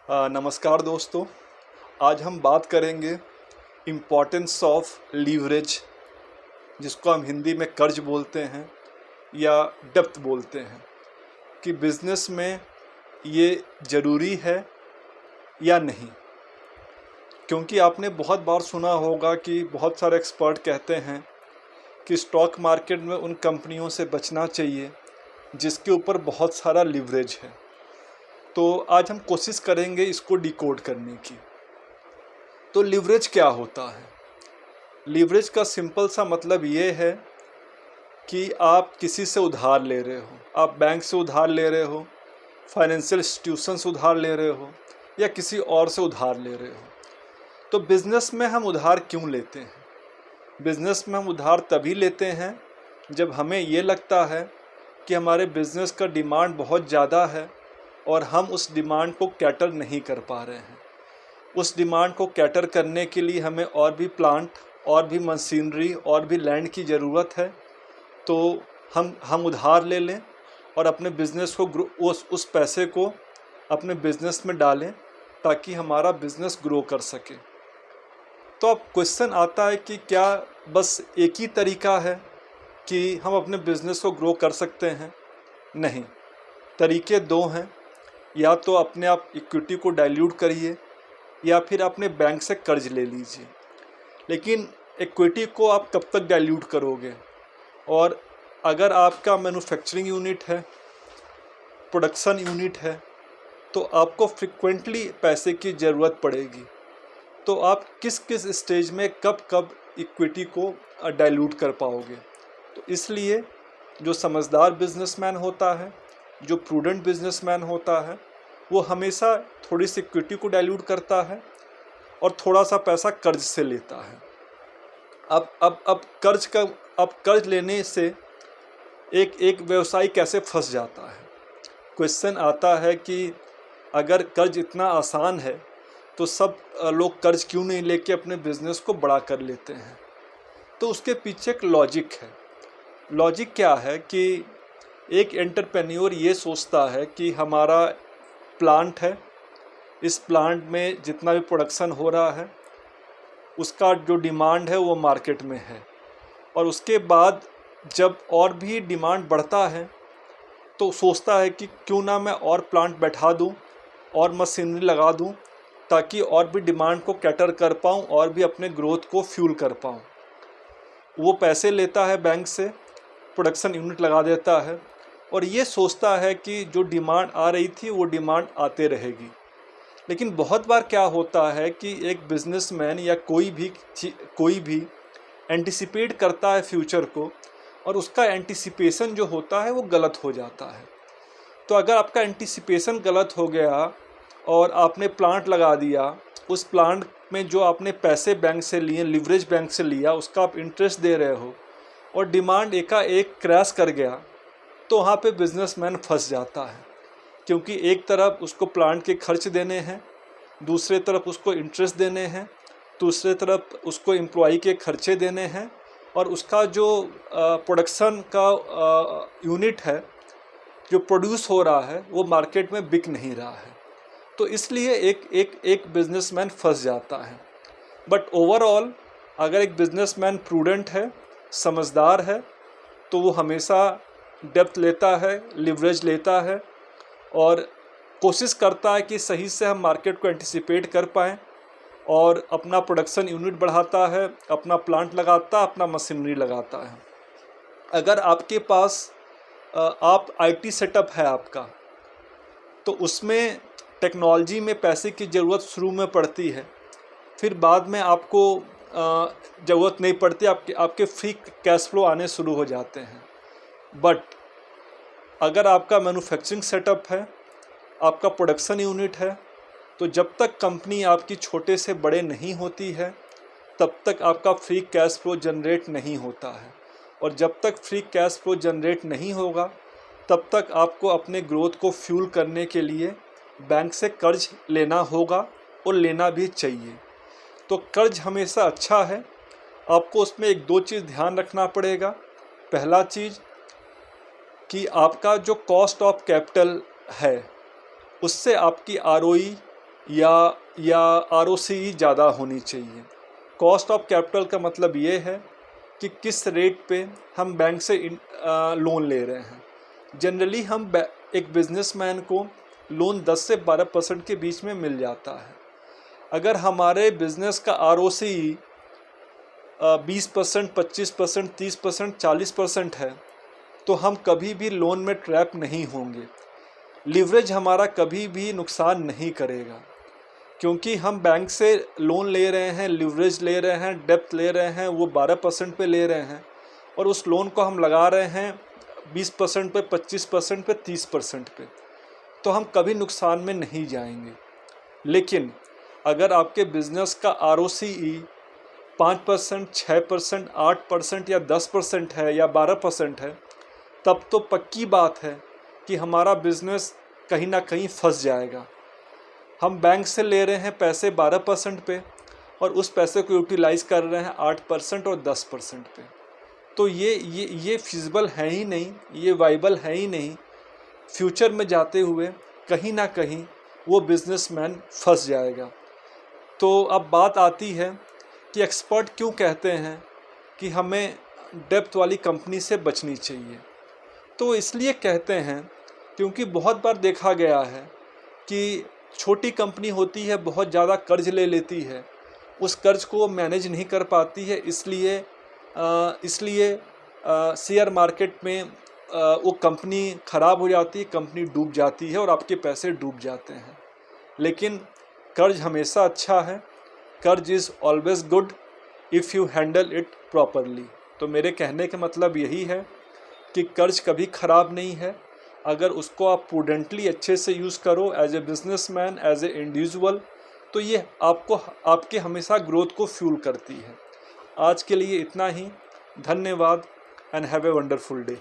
नमस्कार दोस्तों। आज हम बात करेंगे इम्पोर्टेंस ऑफ लीवरेज, जिसको हम हिंदी में कर्ज बोलते हैं या डेप्थ बोलते हैं, कि बिज़नेस में ये ज़रूरी है या नहीं। क्योंकि आपने बहुत बार सुना होगा कि बहुत सारे एक्सपर्ट कहते हैं कि स्टॉक मार्केट में उन कंपनियों से बचना चाहिए जिसके ऊपर बहुत सारा लीवरेज है। तो आज हम कोशिश करेंगे इसको डिकोड करने की। तो लीवरेज क्या होता है? लीवरेज का सिंपल सा मतलब ये है कि आप किसी से उधार ले रहे हो, आप बैंक से उधार ले रहे हो, फाइनेंशियल इंस्टीट्यूशन से उधार ले रहे हो या किसी और से उधार ले रहे हो। तो बिज़नेस में हम उधार क्यों लेते हैं? बिज़नेस में हम उधार तभी लेते हैं जब हमें ये लगता है कि हमारे बिज़नेस का डिमांड बहुत ज़्यादा है और हम उस डिमांड को कैटर नहीं कर पा रहे हैं। उस डिमांड को कैटर करने के लिए हमें और भी प्लांट, और भी मशीनरी, और भी लैंड की ज़रूरत है। तो हम उधार ले लें और अपने बिज़नेस को उस पैसे को अपने बिज़नेस में डालें ताकि हमारा बिज़नेस ग्रो कर सके। तो अब क्वेश्चन आता है कि क्या बस एक ही तरीका है कि हम अपने बिज़नेस को ग्रो कर सकते हैं? नहीं, तरीके दो हैं। या तो अपने आप इक्विटी को डाइल्यूट करिए या फिर अपने बैंक से कर्ज ले लीजिए। लेकिन इक्विटी को आप कब तक डाइल्यूट करोगे? और अगर आपका मैन्युफैक्चरिंग यूनिट है, प्रोडक्शन यूनिट है, तो आपको फ्रिक्वेंटली पैसे की ज़रूरत पड़ेगी। तो आप किस किस स्टेज में कब कब इक्विटी को डाइल्यूट कर पाओगे? तो इसलिए जो समझदार बिजनेसमैन होता है, जो प्रूडेंट बिजनेसमैन होता है, वो हमेशा थोड़ी सी इक्विटी को डाइल्यूट करता है और थोड़ा सा पैसा कर्ज से लेता है। अब कर्ज लेने से एक व्यवसायी कैसे फंस जाता है? क्वेश्चन आता है कि अगर कर्ज इतना आसान है तो सब लोग कर्ज क्यों नहीं लेके अपने बिजनेस को बड़ा कर लेते हैं? तो उसके पीछे एक लॉजिक है। लॉजिक क्या है कि एक एंटरप्रेन्योर ये सोचता है कि हमारा प्लांट है, इस प्लांट में जितना भी प्रोडक्शन हो रहा है उसका जो डिमांड है वो मार्केट में है, और उसके बाद जब और भी डिमांड बढ़ता है तो सोचता है कि क्यों ना मैं और प्लांट बैठा दूं और मशीनरी लगा दूं ताकि और भी डिमांड को कैटर कर पाऊं और भी अपने ग्रोथ को फ्यूल कर पाऊं। वो पैसे लेता है बैंक से, प्रोडक्शन यूनिट लगा देता है और ये सोचता है कि जो डिमांड आ रही थी वो डिमांड आते रहेगी। लेकिन बहुत बार क्या होता है कि एक बिजनेसमैन या कोई भी एंटिसिपेट करता है फ्यूचर को, और उसका एंटिसिपेशन जो होता है वो गलत हो जाता है। तो अगर आपका एंटिसिपेशन गलत हो गया और आपने प्लांट लगा दिया, उस प्लांट में जो आपने पैसे बैंक से लिए, लिवरेज बैंक से लिया, उसका आप इंटरेस्ट दे रहे हो और डिमांड एकाएक क्रैश कर गया, तो वहाँ पे बिजनेसमैन फंस जाता है। क्योंकि एक तरफ उसको प्लांट के खर्च देने हैं, दूसरे तरफ उसको इंटरेस्ट देने हैं, दूसरे तरफ उसको एम्प्लॉई के खर्चे देने हैं, और उसका जो प्रोडक्शन का यूनिट है जो प्रोड्यूस हो रहा है वो मार्केट में बिक नहीं रहा है। तो इसलिए एक बिजनेसमैन फंस जाता है। बट ओवरऑल अगर एक बिजनेसमैन प्रूडेंट है, समझदार है, तो वो हमेशा डेप्थ लेता है, लिवरेज लेता है और कोशिश करता है कि सही से हम मार्केट को एंटिसिपेट कर पाएँ और अपना प्रोडक्शन यूनिट बढ़ाता है, अपना प्लांट लगाता है, अपना मशीनरी लगाता है। अगर आपके पास आप आईटी सेटअप है आपका, तो उसमें टेक्नोलॉजी में पैसे की ज़रूरत शुरू में पड़ती है, फिर बाद में आपको ज़रूरत नहीं पड़ती, आपके फ्री कैश फ्लो आने शुरू हो जाते हैं। बट अगर आपका मैन्युफैक्चरिंग सेटअप है, आपका प्रोडक्शन यूनिट है, तो जब तक कंपनी आपकी छोटे से बड़े नहीं होती है तब तक आपका फ्री कैश फ्लो जनरेट नहीं होता है, और जब तक फ्री कैश फ्लो जनरेट नहीं होगा तब तक आपको अपने ग्रोथ को फ्यूल करने के लिए बैंक से कर्ज लेना होगा, और लेना भी चाहिए। तो कर्ज हमेशा अच्छा है। आपको उसमें एक दो चीज़ ध्यान रखना पड़ेगा। पहला चीज़ कि आपका जो कॉस्ट ऑफ कैपिटल है उससे आपकी आरओई या आरओसी ज़्यादा होनी चाहिए। कॉस्ट ऑफ कैपिटल का मतलब ये है कि किस रेट पे हम बैंक से लोन ले रहे हैं। जनरली एक बिजनेसमैन को लोन 10 से 12% के बीच में मिल जाता है। अगर हमारे बिजनेस का आरओसी 20%, 25%, 30%, 40% है तो हम कभी भी लोन में ट्रैप नहीं होंगे। लीवरेज हमारा कभी भी नुकसान नहीं करेगा, क्योंकि हम बैंक से लोन ले रहे हैं, लीवरेज ले रहे हैं, डेप्थ ले रहे हैं, वो 12% पे ले रहे हैं और उस लोन को हम लगा रहे हैं 20% पे, 25% पे, 30% पे, तो हम कभी नुकसान में नहीं जाएंगे। लेकिन अगर आपके बिजनेस का आरओसीई 5%, 6%, 8% या 10% है या 12% है, तब तो पक्की बात है कि हमारा बिजनेस कहीं ना कहीं फंस जाएगा। हम बैंक से ले रहे हैं पैसे 12% पे और उस पैसे को यूटिलाइज़ कर रहे हैं 8% और 10% पे, तो ये फिजिबल है ही नहीं, ये वाइबल है ही नहीं। फ्यूचर में जाते हुए कहीं ना कहीं वो बिजनेसमैन फंस जाएगा। तो अब बात आती है कि एक्सपर्ट क्यों कहते हैं कि हमें डेप्थ वाली कंपनी से बचनी चाहिए। तो इसलिए कहते हैं क्योंकि बहुत बार देखा गया है कि छोटी कंपनी होती है, बहुत ज़्यादा कर्ज ले लेती है, उस कर्ज को वो मैनेज नहीं कर पाती है, इसलिए शेयर मार्केट में वो कंपनी ख़राब हो जाती है, कंपनी डूब जाती है और आपके पैसे डूब जाते हैं। लेकिन कर्ज हमेशा अच्छा है, कर्ज is always good if you handle it properly. तो मेरे कहने का मतलब यही है कि कर्ज कभी ख़राब नहीं है अगर उसको आप प्रूडेंटली अच्छे से यूज़ करो as a businessman, as a individual, तो ये आपके हमेशा ग्रोथ को फ्यूल करती है। आज के लिए इतना ही। धन्यवाद and have a wonderful day.